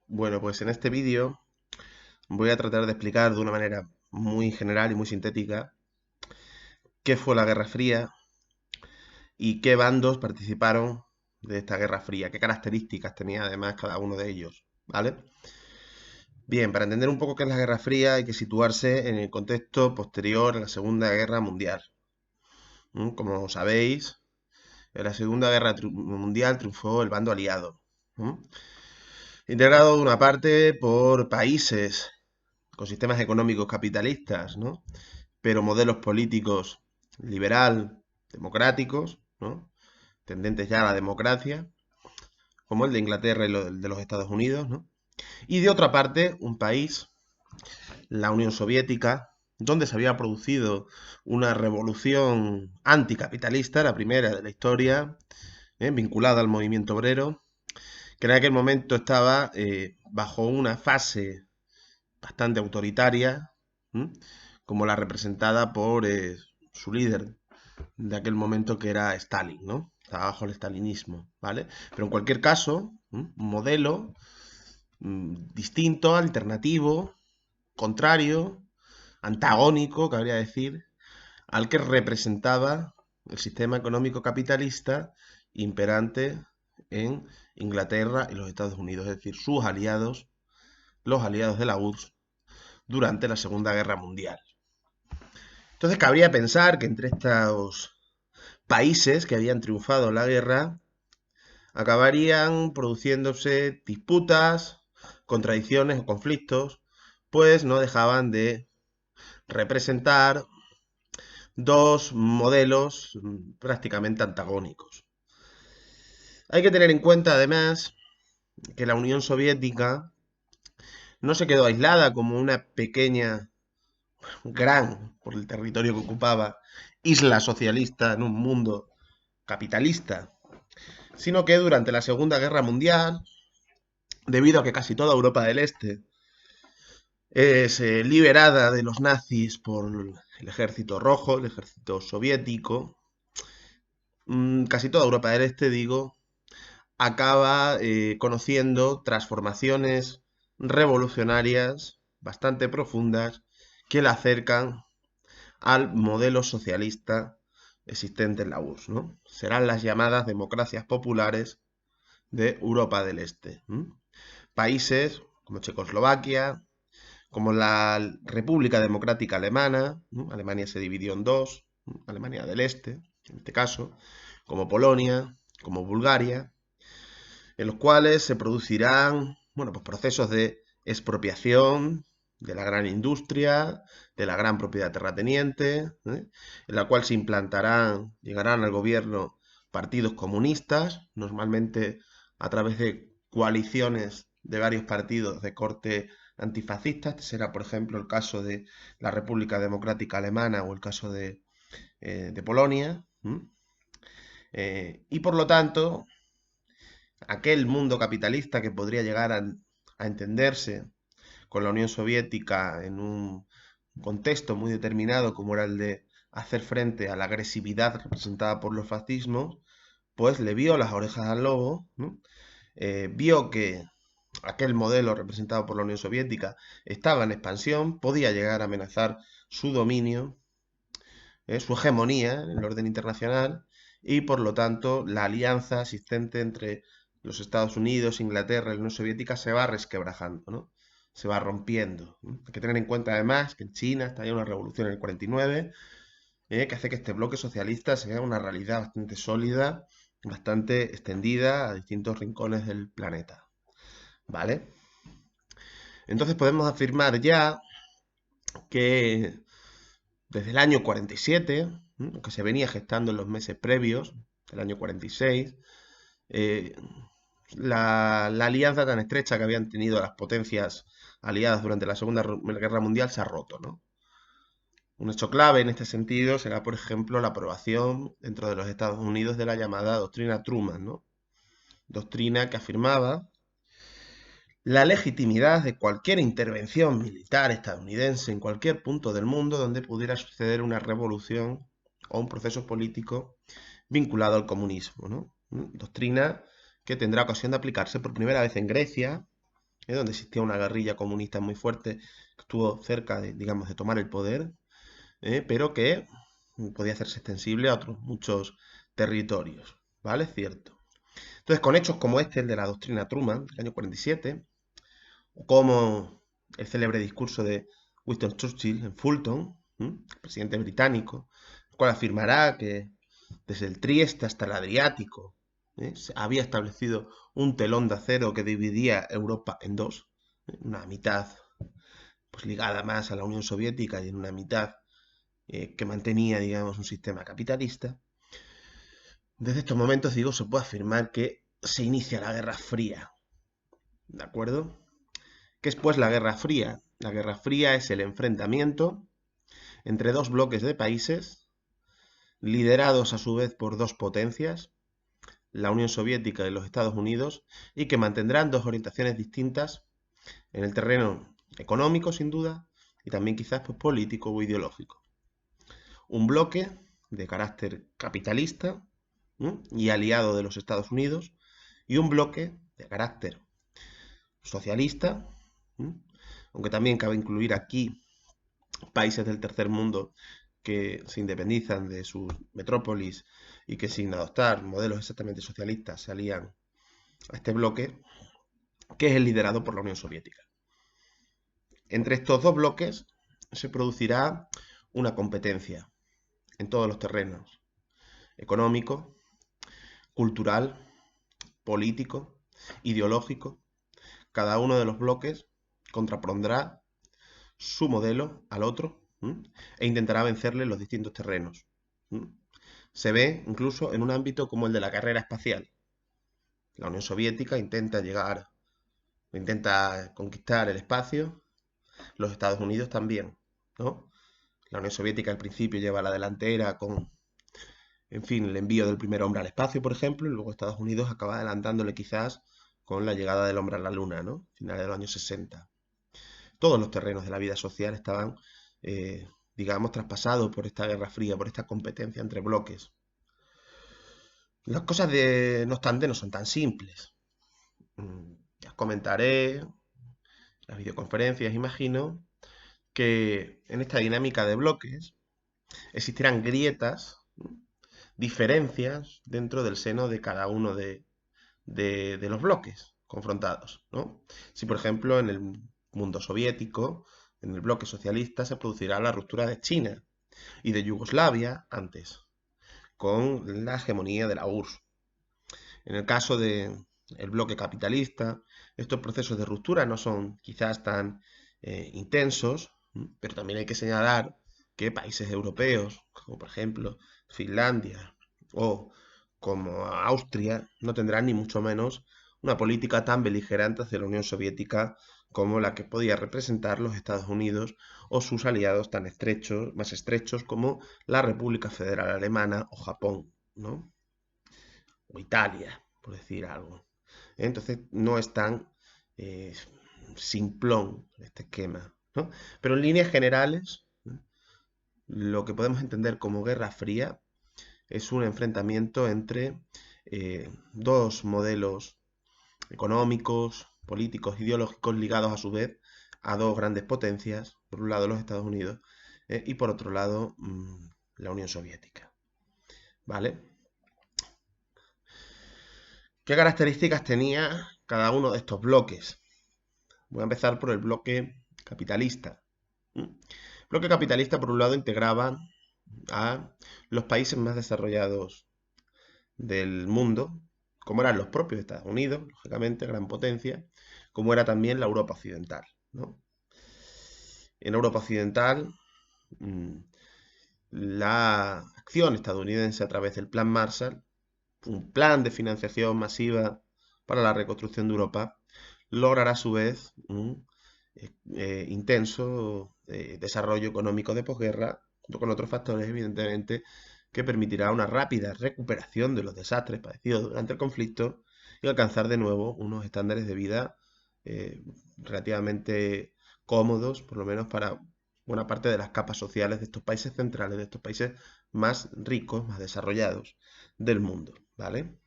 Bueno, pues en este vídeo voy a tratar de explicar de una manera muy general y muy sintética qué fue la Guerra Fría y qué bandos participaron de esta Guerra Fría, qué características tenía además cada uno de ellos, ¿vale? Bien, para entender un poco qué es la Guerra Fría hay que situarse en el contexto posterior a la Segunda Guerra Mundial. Como sabéis, en la Segunda Guerra Mundial triunfó el bando aliado, ¿m? Integrado de una parte por países con sistemas económicos capitalistas, ¿no? Pero modelos políticos liberal, democráticos, ¿no? Tendentes ya a la democracia, como el de Inglaterra y el de los Estados Unidos, ¿no? Y de otra parte, un país, la Unión Soviética, donde se había producido una revolución anticapitalista, la primera de la historia, vinculada al movimiento obrero, que en aquel momento estaba bajo una fase bastante autoritaria, ¿m? Como la representada por su líder de aquel momento, que era Stalin, ¿no? Estaba bajo el stalinismo, ¿vale? Pero en cualquier caso, un modelo distinto, alternativo, contrario, antagónico, cabría decir, al que representaba el sistema económico capitalista imperante en Inglaterra y los Estados Unidos, es decir, sus aliados, los aliados de la URSS durante la Segunda Guerra Mundial. Entonces cabría pensar que entre estos países que habían triunfado en la guerra acabarían produciéndose disputas, contradicciones o conflictos, pues no dejaban de representar dos modelos prácticamente antagónicos. Hay que tener en cuenta además que la Unión Soviética no se quedó aislada como una pequeña, gran, por el territorio que ocupaba, isla socialista en un mundo capitalista, sino que durante la Segunda Guerra Mundial, debido a que casi toda Europa del Este es liberada de los nazis por el ejército rojo, el ejército soviético, casi toda Europa del Este, digo, acaba conociendo transformaciones revolucionarias bastante profundas que la acercan al modelo socialista existente en la URSS, ¿no? Serán las llamadas democracias populares de Europa del Este. Países como Checoslovaquia, como la República Democrática Alemana, ¿no? Alemania se dividió en dos, ¿no? Alemania del Este, en este caso, como Polonia, como Bulgaria, en los cuales se producirán, bueno, pues procesos de expropiación de la gran industria, de la gran propiedad terrateniente, en la cual se implantarán, llegarán al gobierno partidos comunistas, normalmente a través de coaliciones de varios partidos de corte antifascista. Este será, por ejemplo, el caso de la República Democrática Alemana o el caso de Polonia. Y por lo tanto, aquel mundo capitalista que podría llegar a entenderse con la Unión Soviética en un contexto muy determinado como era el de hacer frente a la agresividad representada por los fascismos, pues le vio las orejas al lobo, ¿no? Vio que aquel modelo representado por la Unión Soviética estaba en expansión, podía llegar a amenazar su dominio, su hegemonía en el orden internacional, y por lo tanto la alianza existente entre los Estados Unidos, Inglaterra y la Unión Soviética se va resquebrajando, ¿no? Se va rompiendo, ¿no? Hay que tener en cuenta además que en China está ya una revolución en el 49, que hace que este bloque socialista sea una realidad bastante sólida, bastante extendida a distintos rincones del planeta, ¿vale? Entonces podemos afirmar ya que desde el año 47, lo que se venía gestando en los meses previos, del año 46, eh, la alianza tan estrecha que habían tenido las potencias aliadas durante la Segunda Guerra Mundial se ha roto, ¿no? Un hecho clave en este sentido será, por ejemplo, la aprobación dentro de los Estados Unidos de la llamada doctrina Truman, ¿no? Doctrina que afirmaba la legitimidad de cualquier intervención militar estadounidense en cualquier punto del mundo donde pudiera suceder una revolución o un proceso político vinculado al comunismo, ¿no? Doctrina que tendrá ocasión de aplicarse por primera vez en Grecia donde existía una guerrilla comunista muy fuerte que estuvo cerca de, digamos, de tomar el poder, pero que podía hacerse extensible a otros muchos territorios, ¿vale? Cierto. Entonces, con hechos como este, el de la doctrina Truman, del año 47, o como el célebre discurso de Winston Churchill en Fulton, presidente británico, el cual afirmará que desde el Trieste hasta el Adriático se había establecido un telón de acero que dividía Europa en dos, una mitad pues ligada más a la Unión Soviética y en una mitad que mantenía, digamos, un sistema capitalista. Desde estos momentos, digo, se puede afirmar que se inicia la Guerra Fría, ¿de acuerdo? ¿Qué es pues la Guerra Fría? La Guerra Fría es el enfrentamiento entre dos bloques de países, liderados a su vez por dos potencias, la Unión Soviética y los Estados Unidos, y que mantendrán dos orientaciones distintas en el terreno económico, sin duda, y también quizás pues, político o ideológico. Un bloque de carácter capitalista y aliado de los Estados Unidos, y un bloque de carácter socialista, aunque también cabe incluir aquí países del tercer mundo que se independizan de sus metrópolis y que sin adoptar modelos exactamente socialistas se alían a este bloque, que es el liderado por la Unión Soviética. Entre estos dos bloques se producirá una competencia en todos los terrenos, económico, cultural, político, ideológico. Cada uno de los bloques contrapondrá su modelo al otro e intentará vencerle en los distintos terrenos. Se ve incluso en un ámbito como el de la carrera espacial. La Unión Soviética intenta conquistar el espacio, los Estados Unidos también, ¿no? La Unión Soviética al principio lleva la delantera con, en fin, el envío del primer hombre al espacio, por ejemplo, y luego Estados Unidos acaba adelantándole quizás con la llegada del hombre a la Luna, ¿no? Finales de los años 60. Todos los terrenos de la vida social estaban, digamos, traspasados por esta guerra fría, por esta competencia entre bloques. Las cosas, no obstante, no son tan simples. Ya os comentaré, las videoconferencias, imagino, que en esta dinámica de bloques existirán grietas, diferencias dentro del seno de cada uno de los bloques confrontados, ¿no? Si, por ejemplo, en el mundo soviético, en el bloque socialista, se producirá la ruptura de China y de Yugoslavia antes, con la hegemonía de la URSS. En el caso del bloque capitalista, estos procesos de ruptura no son quizás tan intensos, pero también hay que señalar que países europeos, como por ejemplo Finlandia o como Austria, no tendrán ni mucho menos una política tan beligerante hacia la Unión Soviética como la que podía representar los Estados Unidos o sus aliados tan estrechos, más estrechos como la República Federal Alemana o Japón, ¿no? O Italia, por decir algo. Entonces no es tan eh, simplón este esquema, ¿no? Pero en líneas generales, lo que podemos entender como Guerra Fría es un enfrentamiento entre dos modelos económicos, políticos, ideológicos ligados a su vez a dos grandes potencias, por un lado los Estados Unidos y por otro lado la Unión Soviética. ¿Vale? ¿Qué características tenía cada uno de estos bloques? Voy a empezar por el bloque capitalista. El bloque capitalista, por un lado, integraba a los países más desarrollados del mundo, como eran los propios Estados Unidos, lógicamente, gran potencia, como era también la Europa occidental, ¿no? En Europa occidental, la acción estadounidense a través del Plan Marshall, un plan de financiación masiva para la reconstrucción de Europa, logrará a su vez un intenso desarrollo económico de posguerra, junto con otros factores, evidentemente, que permitirá una rápida recuperación de los desastres padecidos durante el conflicto y alcanzar de nuevo unos estándares de vida relativamente cómodos, por lo menos para buena parte de las capas sociales de estos países centrales, de estos países más ricos, más desarrollados del mundo, ¿vale?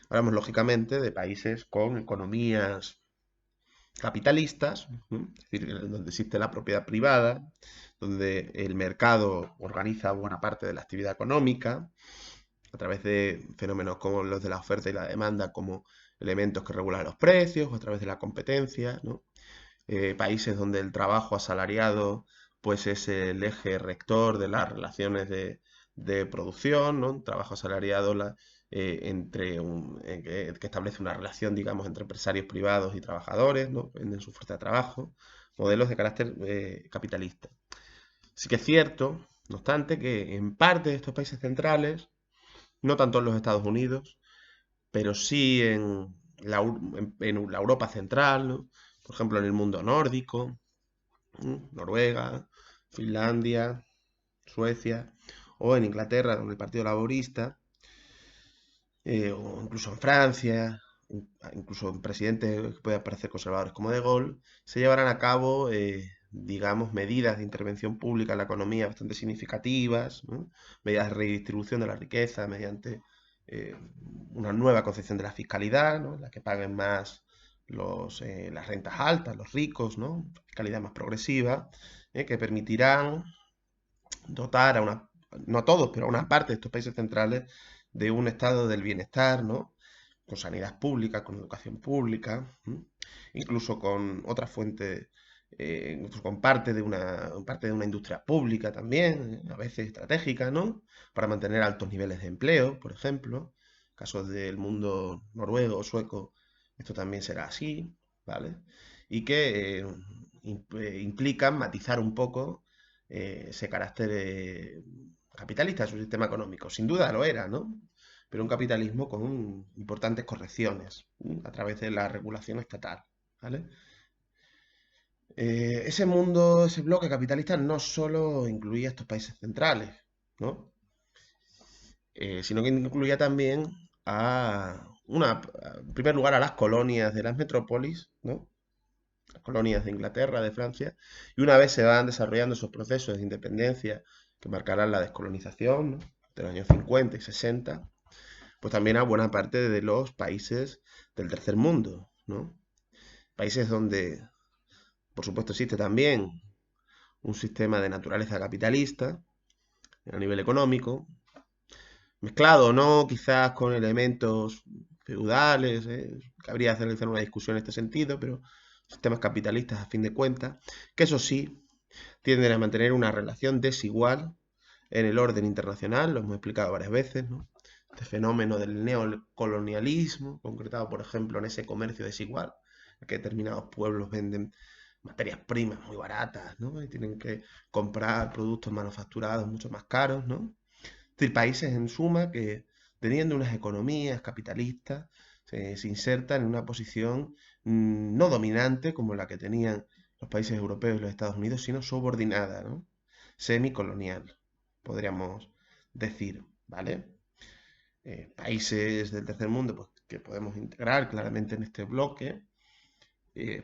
Hablamos lógicamente de países con economías capitalistas, es decir, donde existe la propiedad privada, donde el mercado organiza buena parte de la actividad económica, a través de fenómenos como los de la oferta y la demanda, como elementos que regulan los precios, o a través de la competencia, ¿no? Países donde el trabajo asalariado pues es el eje rector de las relaciones de producción, ¿no? Un trabajo asalariado que establece una relación, digamos, entre empresarios privados y trabajadores, ¿no? Venden su fuerza de trabajo, modelos de carácter capitalista. Sí que es cierto, no obstante, que en parte de estos países centrales, no tanto en los Estados Unidos, pero sí en la Europa central, ¿no? Por ejemplo, en el mundo nórdico, Noruega, Finlandia, Suecia, o en Inglaterra, con el Partido Laborista, o incluso en Francia, incluso en presidentes que pueden parecer conservadores como De Gaulle, se llevarán a cabo, digamos, medidas de intervención pública en la economía bastante significativas, ¿no? Medidas de redistribución de la riqueza mediante eh, una nueva concepción de la fiscalidad, ¿no? La que paguen más las rentas altas, los ricos, ¿no? Fiscalidad más progresiva, que permitirán dotar no a todos, pero a una parte de estos países centrales de un estado del bienestar, ¿no? Con sanidad pública, con educación pública, incluso con otras fuentes, incluso con parte de una industria pública también, a veces estratégica, ¿no? Para mantener altos niveles de empleo, por ejemplo. En casos del mundo noruego o sueco, esto también será así, ¿vale? Y que implican matizar un poco ese carácter capitalista de su sistema económico. Sin duda lo era, ¿no? Pero un capitalismo con importantes correcciones a través de la regulación estatal, ¿vale? Ese mundo, ese bloque capitalista no solo incluía estos países centrales, ¿no? Sino que incluía también en primer lugar, a las colonias de las metrópolis, ¿no? Las colonias de Inglaterra, de Francia, y una vez se van desarrollando esos procesos de independencia que marcarán la descolonización, ¿no? De los años 50 y 60, pues también a buena parte de los países del tercer mundo, ¿no? Países donde, por supuesto, existe también un sistema de naturaleza capitalista a nivel económico, mezclado, ¿no? Quizás con elementos feudales, que habría que realizar una discusión en este sentido, pero sistemas capitalistas a fin de cuentas, que eso sí, tienden a mantener una relación desigual en el orden internacional, lo hemos explicado varias veces, ¿no? Este fenómeno del neocolonialismo, concretado, por ejemplo, en ese comercio desigual, en que determinados pueblos venden materias primas muy baratas, ¿no? Y tienen que comprar productos manufacturados mucho más caros, ¿no? Es decir, países en suma que, teniendo unas economías capitalistas, se insertan en una posición no dominante como la que tenían los países europeos y los Estados Unidos, sino subordinada, ¿no? Semicolonial, podríamos decir, ¿vale? Países del tercer mundo pues, que podemos integrar claramente en este bloque,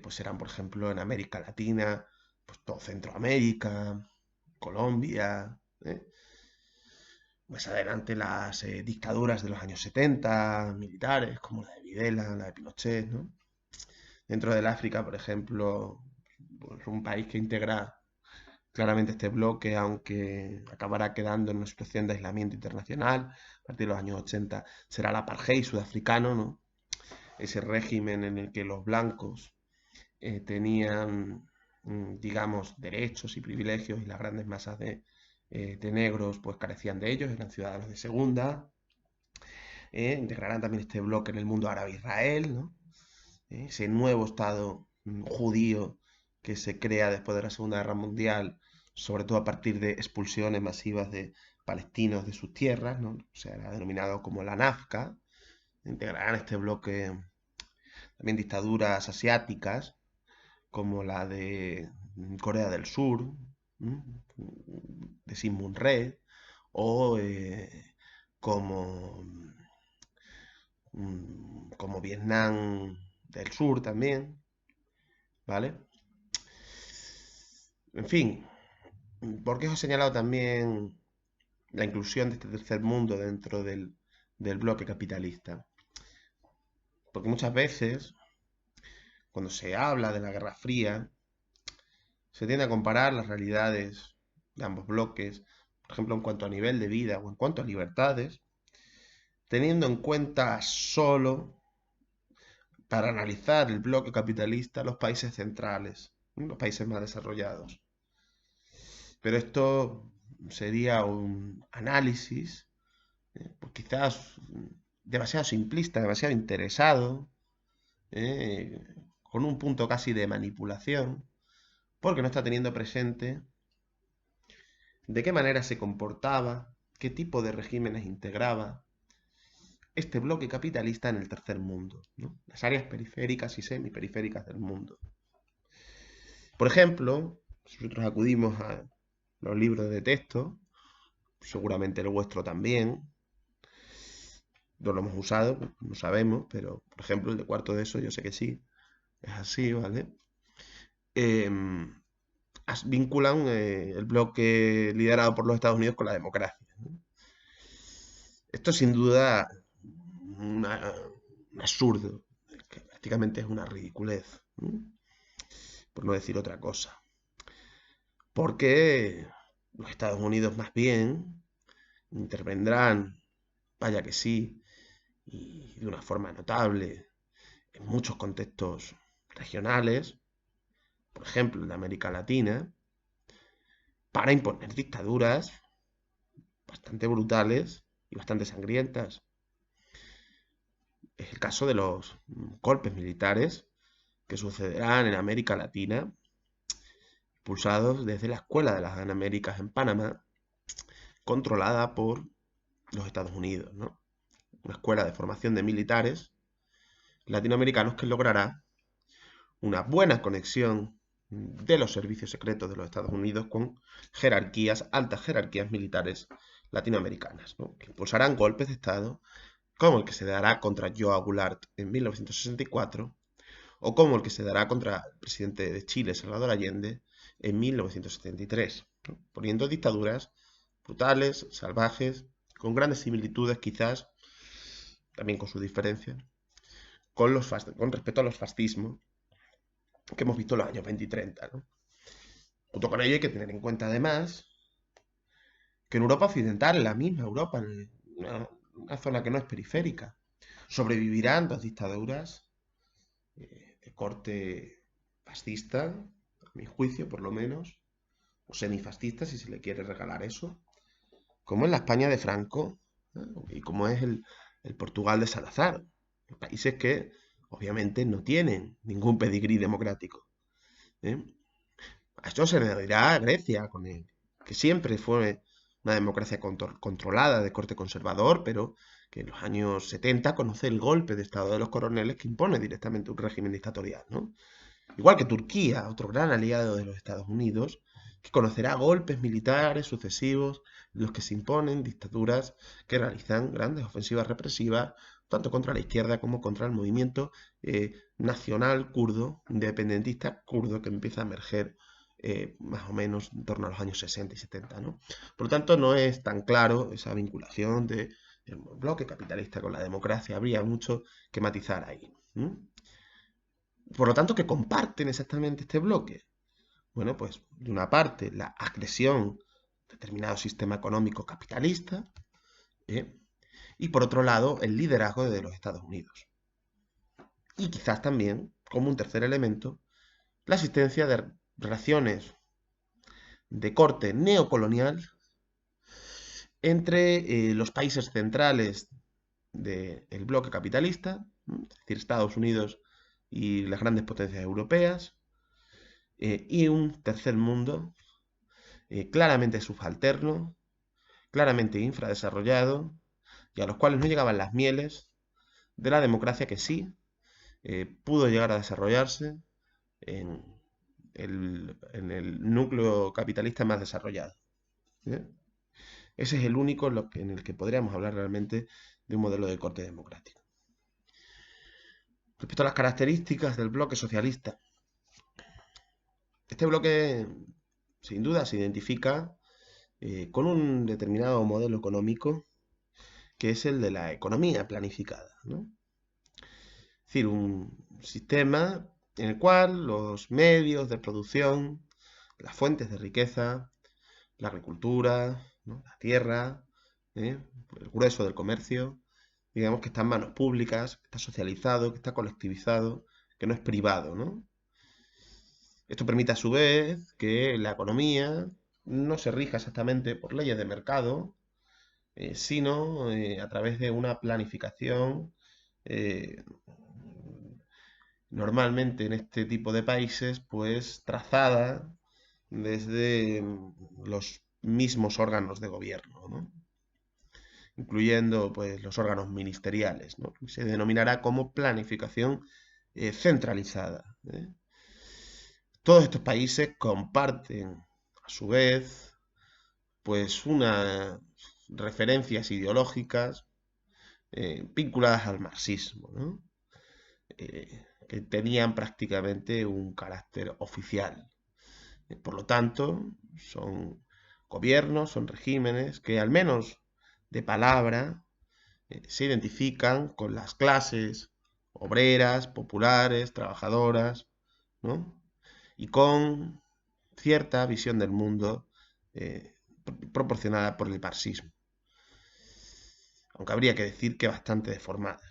pues serán, por ejemplo, en América Latina, pues todo Centroamérica, Colombia, más adelante las dictaduras de los años 70, militares, como la de Videla, la de Pinochet, ¿no? Dentro del África, por ejemplo, pues un país que integra claramente este bloque, aunque acabará quedando en una situación de aislamiento internacional, a partir de los años 80 será el apartheid sudafricano, ¿no? Ese régimen en el que los blancos tenían, digamos, derechos y privilegios y las grandes masas de negros pues carecían de ellos, eran ciudadanos de segunda. Integrarán también este bloque en el mundo árabe-Israel, ¿no? Ese nuevo Estado judío que se crea después de la Segunda Guerra Mundial, sobre todo a partir de expulsiones masivas de palestinos de sus tierras, ¿no? O sea, era denominado como la Nazca. Integrarán este bloque también dictaduras asiáticas, como la de Corea del Sur, de Sigmund Rhee, o como, como Vietnam del Sur también, ¿vale? En fin, ¿por qué os he señalado también la inclusión de este tercer mundo dentro del bloque capitalista? Porque muchas veces, cuando se habla de la Guerra Fría, se tiende a comparar las realidades de ambos bloques, por ejemplo, en cuanto a nivel de vida o en cuanto a libertades, teniendo en cuenta solo, para analizar el bloque capitalista, los países centrales, ¿no? Los países más desarrollados. Pero esto sería un análisis, pues quizás demasiado simplista, demasiado interesado, eh, con un punto casi de manipulación, porque no está teniendo presente de qué manera se comportaba, qué tipo de regímenes integraba este bloque capitalista en el tercer mundo, ¿no? Las áreas periféricas y semiperiféricas del mundo. Por ejemplo, si nosotros acudimos a los libros de texto, seguramente el vuestro también, no lo hemos usado, no sabemos, pero por ejemplo el de cuarto de eso yo sé que sí, es así, ¿vale? Eh, Vinculan el bloque liderado por los Estados Unidos con la democracia, ¿no? Esto es sin duda un absurdo, que prácticamente es una ridiculez, ¿no? Por no decir otra cosa. Porque los Estados Unidos más bien intervendrán, vaya que sí, y de una forma notable, en muchos contextos regionales, por ejemplo en América Latina, para imponer dictaduras bastante brutales y bastante sangrientas. Es el caso de los golpes militares que sucederán en América Latina, impulsados desde la Escuela de las Américas en Panamá, controlada por los Estados Unidos, ¿no? Una escuela de formación de militares latinoamericanos que logrará una buena conexión de los servicios secretos de los Estados Unidos con jerarquías, altas jerarquías militares latinoamericanas, ¿no? Que impulsarán golpes de Estado como el que se dará contra Joao Goulart en 1964 o como el que se dará contra el presidente de Chile, Salvador Allende, en 1973, ¿no? Poniendo dictaduras brutales, salvajes, con grandes similitudes quizás, también con sus diferencias, con respecto a los fascismos que hemos visto en los años 20 y 30, ¿no? Junto con ello hay que tener en cuenta además que en Europa Occidental, en la misma Europa, en una zona que no es periférica, sobrevivirán dos dictaduras de corte fascista, a mi juicio por lo menos, o semifascista si se le quiere regalar eso, como es la España de Franco, ¿eh? Y como es el Portugal de Salazar, países que obviamente no tienen ningún pedigrí democrático, ¿eh? A esto se le dirá a Grecia, con él, que siempre fue una democracia controlada de corte conservador, pero que en los años 70 conoce el golpe de Estado de los coroneles que impone directamente un régimen dictatorial, ¿no? Igual que Turquía, otro gran aliado de los Estados Unidos, que conocerá golpes militares sucesivos en los que se imponen dictaduras que realizan grandes ofensivas represivas, tanto contra la izquierda como contra el movimiento nacional kurdo, independentista kurdo, que empieza a emerger más o menos en torno a los años 60 y 70, ¿no? Por lo tanto, no es tan claro esa vinculación del bloque capitalista con la democracia. Habría mucho que matizar ahí. Por lo tanto, que comparten exactamente este bloque. Bueno, pues de una parte la agresión a determinado sistema económico capitalista, ¿eh? Y por otro lado el liderazgo de los Estados Unidos. Y quizás también, como un tercer elemento, la existencia de relaciones de corte neocolonial entre los países centrales del bloque capitalista, es decir, Estados Unidos y las grandes potencias europeas, y un tercer mundo claramente subalterno, claramente infradesarrollado, y a los cuales no llegaban las mieles de la democracia que sí pudo llegar a desarrollarse en el núcleo capitalista más desarrollado. ¿Eh? Ese es el único en el que podríamos hablar realmente de un modelo de corte democrático. Respecto a las características del bloque socialista, este bloque sin duda se identifica con un determinado modelo económico que es el de la economía planificada, ¿no? Es decir, un sistema en el cual los medios de producción, las fuentes de riqueza, la agricultura, ¿no? La tierra, ¿eh? El grueso del comercio, digamos que está en manos públicas, que está socializado, que está colectivizado, que no es privado, ¿no? Esto permite a su vez que la economía no se rija exactamente por leyes de mercado, sino a través de una planificación eh, normalmente en este tipo de países, pues trazada desde los mismos órganos de gobierno, ¿no? Incluyendo pues los órganos ministeriales, ¿no? Se denominará como planificación centralizada, ¿eh? Todos estos países comparten a su vez pues unas referencias ideológicas vinculadas al marxismo, ¿no? Que tenían prácticamente un carácter oficial. Por lo tanto, son gobiernos, son regímenes que al menos de palabra se identifican con las clases obreras, populares, trabajadoras, ¿no? Y con cierta visión del mundo eh, proporcionada por el marxismo. Aunque habría que decir que bastante deformada,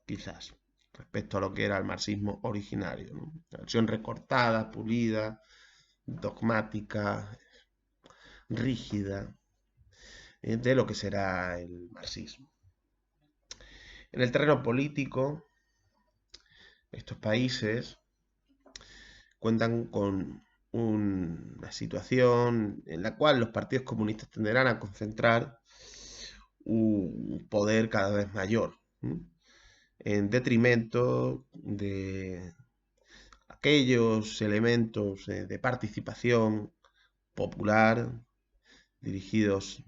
quizás, respecto a lo que era el marxismo originario, ¿no? La versión recortada, pulida, dogmática, rígida, de lo que será el marxismo. En el terreno político, estos países cuentan con una situación en la cual los partidos comunistas tenderán a concentrar un poder cada vez mayor, ¿sí? En detrimento de aquellos elementos de participación popular dirigidos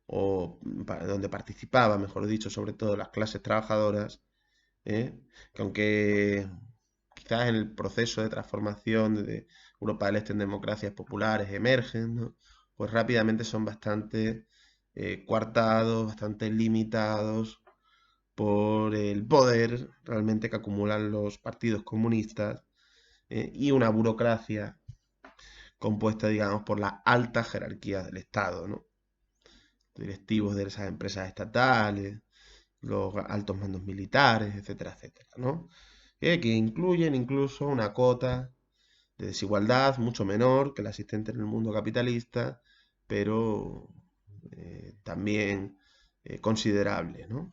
o donde participaba, mejor dicho, sobre todo las clases trabajadoras, que aunque quizás en el proceso de transformación de Europa del Este en democracias populares emergen, ¿no? Pues rápidamente son bastante coartados, bastante limitados por el poder realmente que acumulan los partidos comunistas y una burocracia compuesta, digamos, por la alta jerarquía del Estado, ¿no? Directivos de esas empresas estatales, los altos mandos militares, etcétera, etcétera, ¿no? Que incluyen incluso una cota de desigualdad mucho menor que la existente en el mundo capitalista, pero también considerable, ¿no?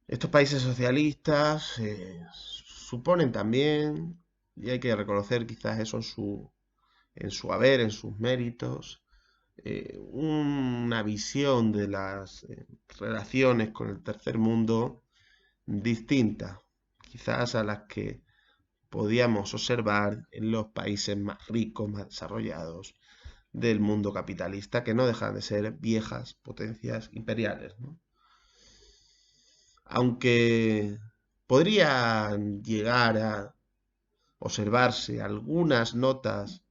Estos países socialistas suponen también, y hay que reconocer quizás eso en su haber, en sus méritos, una visión de las relaciones con el tercer mundo distinta, quizás a las que podíamos observar en los países más ricos, más desarrollados del mundo capitalista, que no dejan de ser viejas potencias imperiales, ¿no? Aunque podrían llegar a observarse algunas notas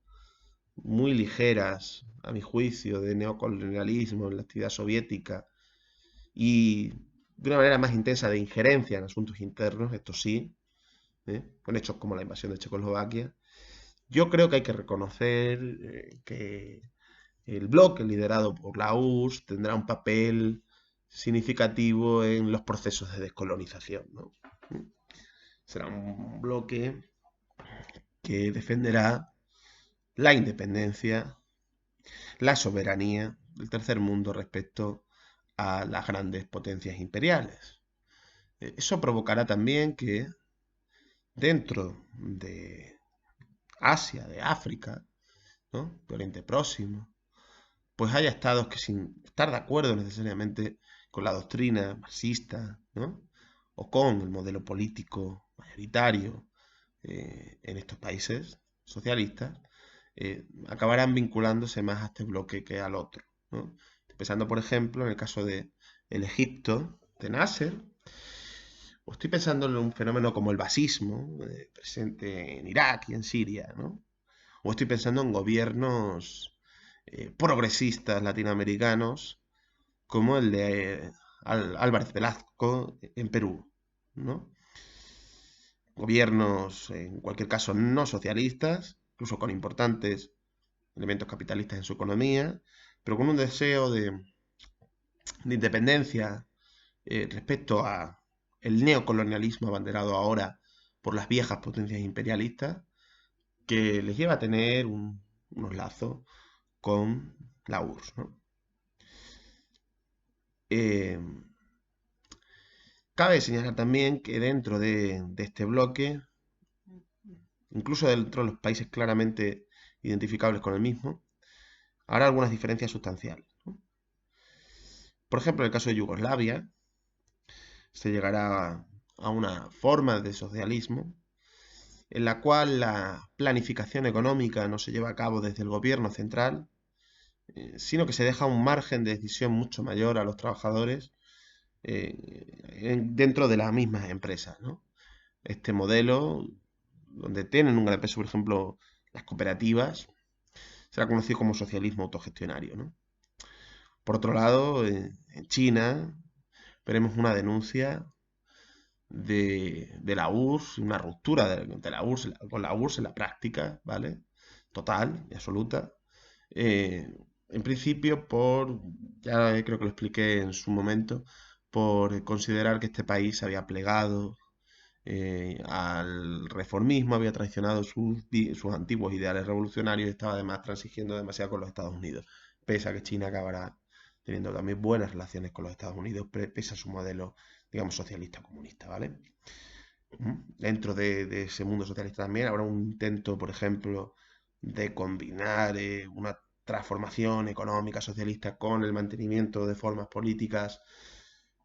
muy ligeras, a mi juicio, de neocolonialismo en la actividad soviética y de una manera más intensa de injerencia en asuntos internos, esto sí, con hechos como la invasión de Checoslovaquia. Yo creo que hay que reconocer que el bloque liderado por la URSS tendrá un papel significativo en los procesos de descolonización, ¿no? Será un bloque que defenderá la independencia, la soberanía del tercer mundo respecto a las grandes potencias imperiales. Eso provocará también que dentro de Asia, de África, ¿no? De Oriente Próximo, pues haya estados que sin estar de acuerdo necesariamente con la doctrina marxista, ¿no? O con el modelo político mayoritario en estos países socialistas, acabarán vinculándose más a este bloque que al otro, ¿no? Pensando, por ejemplo, en el caso de el Egipto de Nasser, o estoy pensando en un fenómeno como el basismo, presente en Irak y en Siria, ¿no? O estoy pensando en gobiernos progresistas latinoamericanos como el de Álvarez Velasco en Perú, ¿no? gobiernos, en cualquier caso, no socialistas, incluso con importantes elementos capitalistas en su economía, pero con un deseo de independencia respecto a el neocolonialismo abanderado ahora por las viejas potencias imperialistas, que les lleva a tener unos lazos con la URSS, ¿no? Eh, Cabe señalar también que dentro de este bloque, incluso dentro de los países claramente identificables con el mismo, habrá algunas diferencias sustanciales, ¿no? Por ejemplo, en el caso de Yugoslavia, se llegará a una forma de socialismo en la cual la planificación económica no se lleva a cabo desde el gobierno central, sino que se deja un margen de decisión mucho mayor a los trabajadores dentro de las mismas empresas, ¿no? Este modelo, donde tienen un gran peso, por ejemplo, las cooperativas, será conocido como socialismo autogestionario, ¿no? Por otro lado, en China veremos una denuncia de la URSS, una ruptura de la URSS, con la URSS en la práctica, ¿vale? Total y absoluta. En principio, ya creo que lo expliqué en su momento, por considerar que este país se había plegado al reformismo, había traicionado sus antiguos ideales revolucionarios y estaba además transigiendo demasiado con los Estados Unidos, pese a que China acabará teniendo también buenas relaciones con los Estados Unidos, pese a su modelo, digamos, socialista comunista, ¿vale? Dentro de ese mundo socialista también habrá un intento, por ejemplo, de combinar una transformación económica socialista con el mantenimiento de formas políticas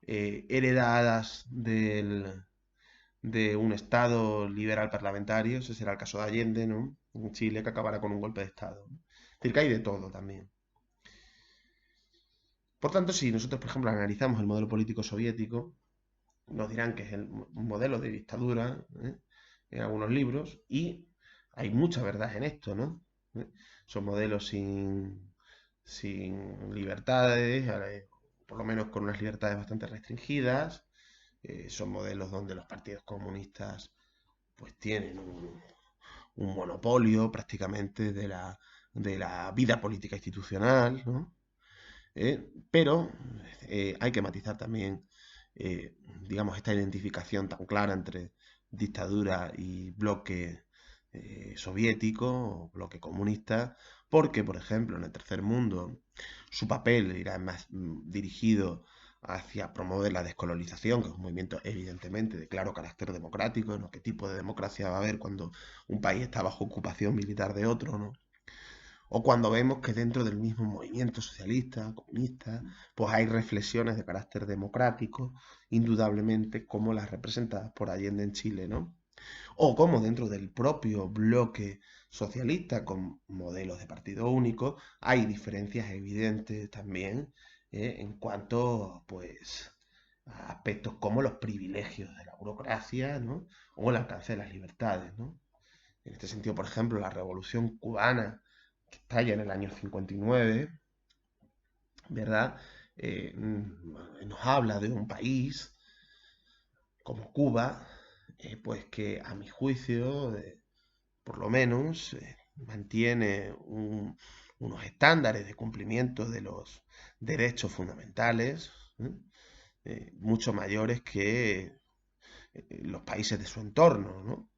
heredadas de un Estado liberal parlamentario. Ese será el caso de Allende, ¿no? En Chile, que acabará con un golpe de Estado, ¿no? Es decir, que hay de todo también. Por tanto, si nosotros, por ejemplo, analizamos el modelo político soviético, nos dirán que es un modelo de dictadura, ¿eh? En algunos libros, y hay mucha verdad en esto, ¿no? ¿Eh? Son modelos sin libertades, por lo menos con unas libertades bastante restringidas. Son modelos donde los partidos comunistas pues tienen un monopolio prácticamente de la vida política institucional, ¿no? Pero hay que matizar también, digamos, esta identificación tan clara entre dictadura y bloque soviético o bloque comunista, porque, por ejemplo, en el tercer mundo su papel irá más dirigido hacia promover la descolonización, que es un movimiento evidentemente de claro carácter democrático, ¿no? ¿Qué tipo de democracia va a haber cuando un país está bajo ocupación militar de otro, ¿no? O cuando vemos que dentro del mismo movimiento socialista, comunista, pues hay reflexiones de carácter democrático, indudablemente como las representadas por Allende en Chile, ¿no? O como dentro del propio bloque socialista con modelos de partido único hay diferencias evidentes también en cuanto pues a aspectos como los privilegios de la burocracia, ¿no? O el alcance de las libertades, ¿no? En este sentido, por ejemplo, la Revolución Cubana, que estalla en el año 59, ¿verdad? Nos habla de un país como Cuba, pues que a mi juicio, por lo menos, mantiene unos estándares de cumplimiento de los derechos fundamentales, ¿eh? Mucho mayores que los países de su entorno, ¿no?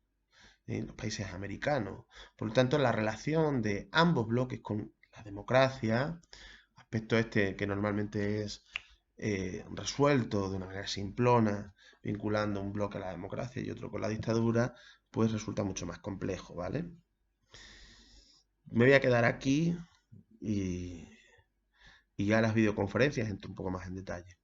Los países americanos. Por lo tanto, la relación de ambos bloques con la democracia, aspecto este que normalmente es resuelto de una manera simplona, vinculando un bloque a la democracia y otro con la dictadura, pues resulta mucho más complejo, ¿vale? Me voy a quedar aquí y ya las videoconferencias entro un poco más en detalle.